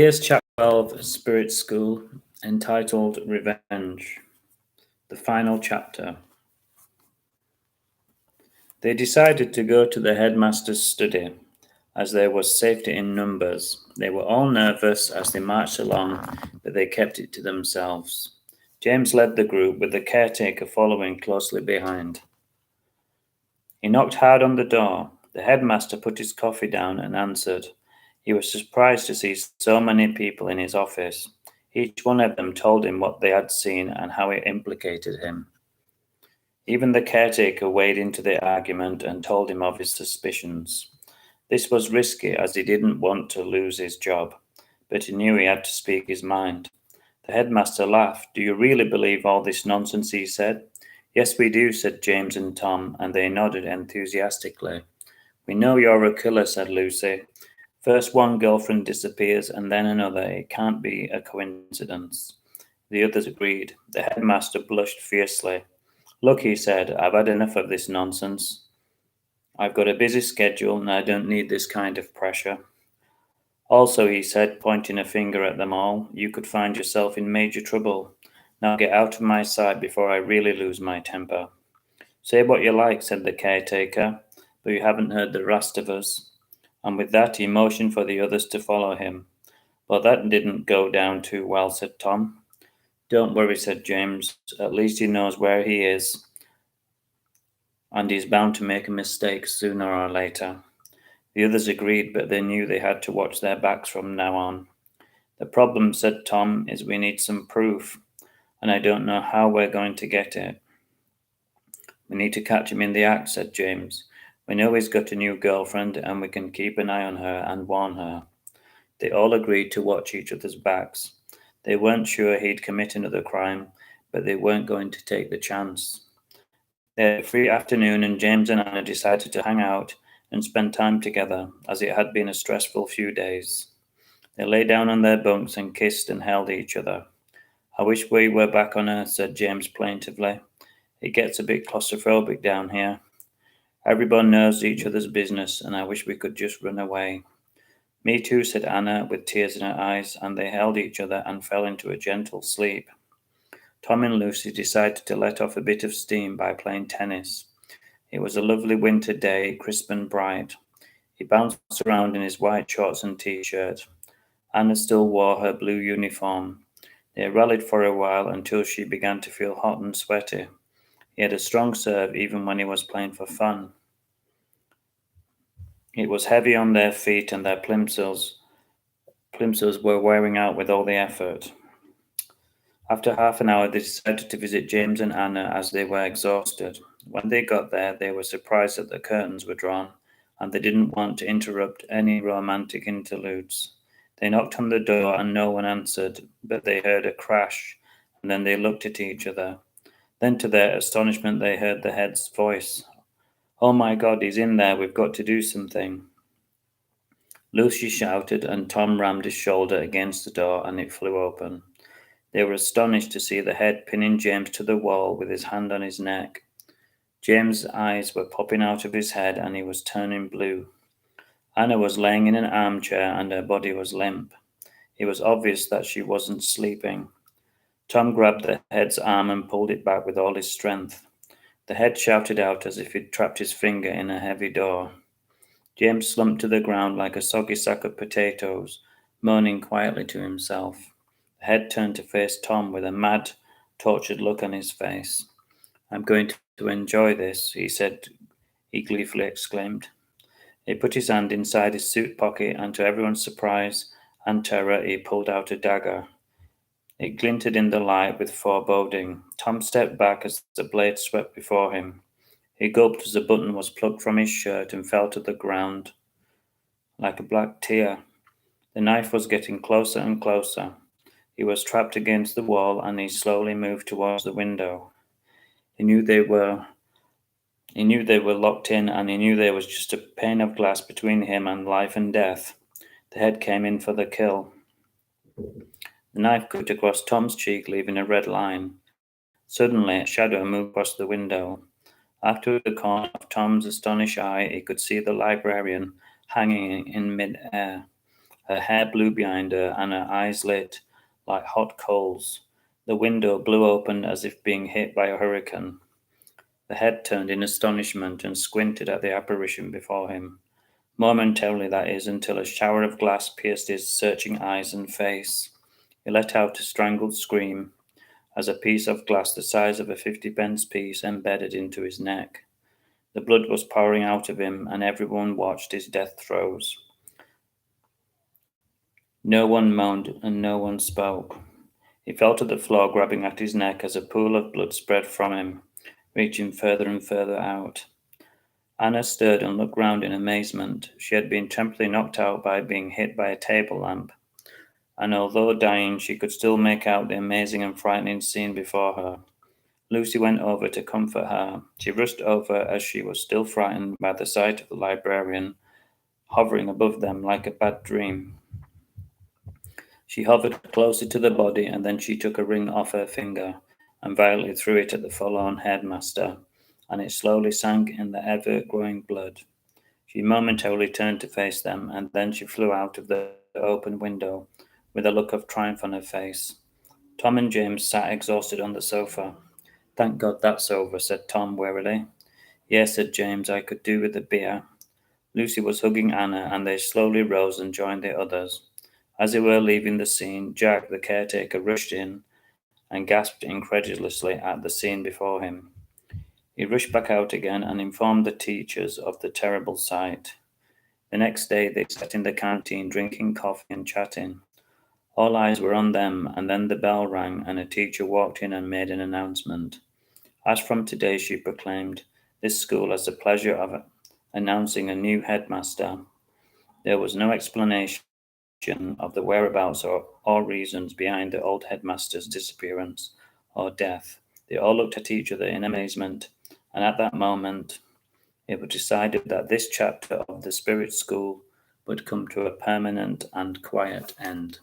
Here's Chapter 12, Spirit School, entitled Revenge. The final chapter. They decided to go to the headmaster's study, as there was safety in numbers. They were all nervous as they marched along, but they kept it to themselves. James led the group, with the caretaker following closely behind. He knocked hard on the door. The headmaster put his coffee down and answered. He was surprised to see so many people in his office. Each one of them told him what they had seen and how it implicated him. Even the caretaker waded into the argument and told him of his suspicions. This was risky as he didn't want to lose his job, but he knew he had to speak his mind. The headmaster laughed. Do you really believe all this nonsense? He said. Yes, we do, said James and Tom, and they nodded enthusiastically. We know you're a killer, said Lucy. First one girlfriend disappears and then another. It can't be a coincidence. The others agreed. The headmaster blushed fiercely. Look, he said, I've had enough of this nonsense. I've got a busy schedule and I don't need this kind of pressure. Also, he said, pointing a finger at them all, you could find yourself in major trouble. Now get out of my sight before I really lose my temper. Say what you like, said the caretaker, but you haven't heard the rest of us. And with that he motioned for the others to follow him. But that didn't go down too well, said Tom. Don't worry, said James. At least he knows where he is, and he's bound to make a mistake sooner or later. The others agreed, but they knew they had to watch their backs from now on. The problem, said Tom, is we need some proof, and I don't know how we're going to get it. We need to catch him in the act, said James. We know he's got a new girlfriend, and we can keep an eye on her and warn her. They all agreed to watch each other's backs. They weren't sure he'd commit another crime, but they weren't going to take the chance. They had a free afternoon, and James and Anna decided to hang out and spend time together, as it had been a stressful few days. They lay down on their bunks and kissed and held each other. I wish we were back on Earth, said James plaintively. It gets a bit claustrophobic down here. Everyone knows each other's business, and I wish we could just run away. Me too, said Anna, with tears in her eyes, and they held each other and fell into a gentle sleep. Tom and Lucy decided to let off a bit of steam by playing tennis. It was a lovely winter day, crisp and bright. He bounced around in his white shorts and t-shirt. Anna still wore her blue uniform. They rallied for a while until she began to feel hot and sweaty. He had a strong serve even when he was playing for fun. It was heavy on their feet and their plimsolls were wearing out with all the effort. After half an hour, they decided to visit James and Anna as they were exhausted. When they got there, they were surprised that the curtains were drawn, and they didn't want to interrupt any romantic interludes. They knocked on the door and no one answered, but they heard a crash, and then they looked at each other. Then, to their astonishment, they heard the head's voice. Oh my God, he's in there, we've got to do something. Lucy shouted, and Tom rammed his shoulder against the door, and it flew open. They were astonished to see the head pinning James to the wall with his hand on his neck. James' eyes were popping out of his head, and he was turning blue. Anna was laying in an armchair, and her body was limp. It was obvious that she wasn't sleeping. Tom grabbed the head's arm and pulled it back with all his strength. The head shouted out as if he'd trapped his finger in a heavy door. James slumped to the ground like a soggy sack of potatoes, moaning quietly to himself. The head turned to face Tom with a mad, tortured look on his face. I'm going to enjoy this, he gleefully exclaimed. He put his hand inside his suit pocket, and to everyone's surprise and terror, he pulled out a dagger. It glinted in the light with foreboding. Tom stepped back as the blade swept before him. He gulped as a button was plucked from his shirt and fell to the ground like a black tear. The knife was getting closer and closer. He was trapped against the wall, and he slowly moved towards the window. He knew they were locked in, and he knew there was just a pane of glass between him and life and death. The head came in for the kill. The knife cut across Tom's cheek, leaving a red line. Suddenly, a shadow moved across the window. After the corner of Tom's astonished eye, he could see the librarian hanging in mid-air. Her hair blew behind her, and her eyes lit like hot coals. The window blew open as if being hit by a hurricane. The head turned in astonishment and squinted at the apparition before him. Momentarily, that is, until a shower of glass pierced his searching eyes and face. He let out a strangled scream as a piece of glass the size of a 50-pence piece embedded into his neck. The blood was pouring out of him, and everyone watched his death throes. No one moaned and no one spoke. He fell to the floor, grabbing at his neck as a pool of blood spread from him, reaching further and further out. Anna stirred and looked round in amazement. She had been temporarily knocked out by being hit by a table lamp, and although dying, she could still make out the amazing and frightening scene before her. Lucy went over to comfort her. She rushed over as she was still frightened by the sight of the librarian hovering above them like a bad dream. She hovered closer to the body, and then she took a ring off her finger and violently threw it at the forlorn headmaster, and it slowly sank in the ever-growing blood. She momentarily turned to face them, and then she flew out of the open window with a look of triumph on her face. Tom and James sat exhausted on the sofa. "Thank God that's over," said Tom wearily. "Yes," said James, "I could do with a beer." Lucy was hugging Anna, and they slowly rose and joined the others. As they were leaving the scene, Jack, the caretaker, rushed in and gasped incredulously at the scene before him. He rushed back out again and informed the teachers of the terrible sight. The next day they sat in the canteen drinking coffee and chatting. All eyes were on them, and then the bell rang and a teacher walked in and made an announcement. "As from today," she proclaimed, "this school has the pleasure of announcing a new headmaster." There was no explanation of the whereabouts or reasons behind the old headmaster's disappearance or death. They all looked at each other in amazement, and at that moment it was decided that this chapter of the Spirit School would come to a permanent and quiet end.